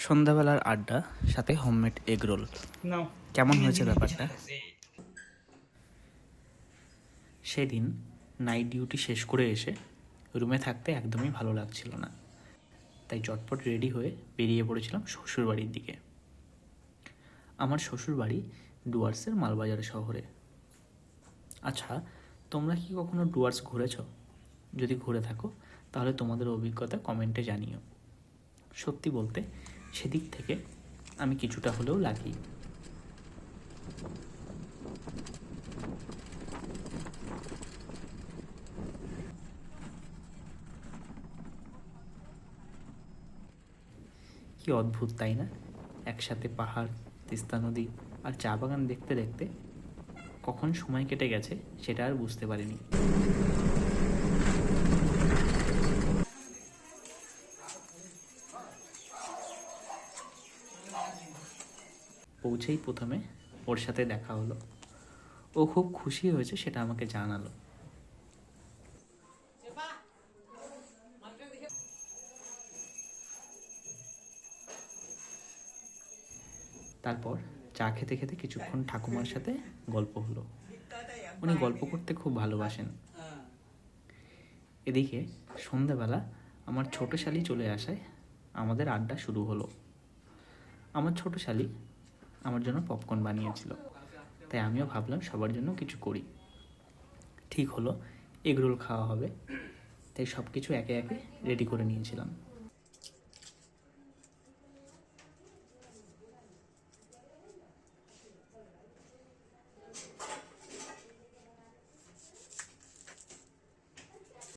সন্ধ্যাবেলার আড্ডা, সাথে হোমমেড এগ রোল। কেমন হয়েছে ব্যাপারটা? সেদিন নাইট ডিউটি শেষ করে এসে রুমে থাকতে একদমই ভালো লাগছিল না, তাই চটপট রেডি হয়ে বেরিয়ে পড়েছিলাম শ্বশুরবাড়ির দিকে। আমার শ্বশুরবাড়ি ডুয়ার্সের মালবাজার শহরে। আচ্ছা, তোমরা কি কখনো ডুয়ার্স ঘুরেছ? যদি ঘুরে থাকো তাহলে তোমাদের অভিজ্ঞতা কমেন্টে জানিও। সত্যি বলতে সেদিক থেকে আমি কিছুটা হলেও লাকি। কি অদ্ভুত, তাই না? একসাথে পাহাড়, তিস্তা নদী আর চা বাগান দেখতে দেখতে কখন সময় কেটে গেছে সেটা আর বুঝতে পারিনি। পৌঁছেই প্রথমে ওর সাথে দেখা হলো। ও খুব খুশি হয়েছে সেটা আমাকে জানালো। তারপর চা খেতে খেতে কিছুক্ষণ ঠাকুমার সাথে গল্প হলো। উনি গল্প করতে খুব ভালোবাসেন। এদিকে সন্ধ্যাবেলা আমার ছোটো শালি চলে আসায় আমাদের আড্ডা শুরু হলো। আমার ছোটো শালি আমার জন্য পপকর্ন বানিয়েছিল, তাই আমিও ভাবলাম সবার জন্য কিছু করি। ঠিক হলো, এগরোল খাওয়া হবে, তাই সব কিছু একে একে রেডি করে নিয়েছিলাম।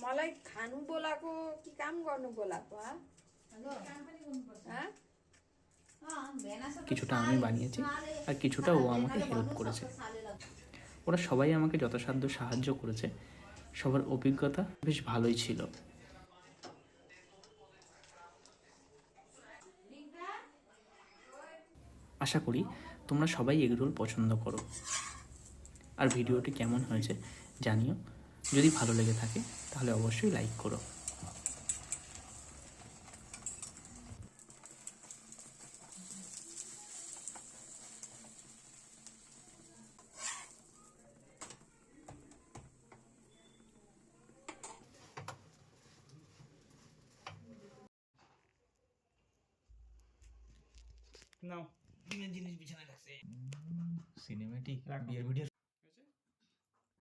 मलाई खानु बोलाको कि काम गर्नु बोलाको? কিছুটা আমি বানিয়েছি আর কিছুটা ও আমাকে হেল্প করেছে। ওরা সবাই আমাকে যথাসাধ্য সাহায্য করেছে। সবার অভিজ্ঞতা বেশ ভালোই ছিল। আশা করি তোমরা সবাই এগরোল পছন্দ করো। আর ভিডিওটি কেমন হয়েছে জানিও। যদি ভালো লেগে থাকে তাহলে অবশ্যই লাইক করো। সিনেমেটিক বিয়ের ভিডিও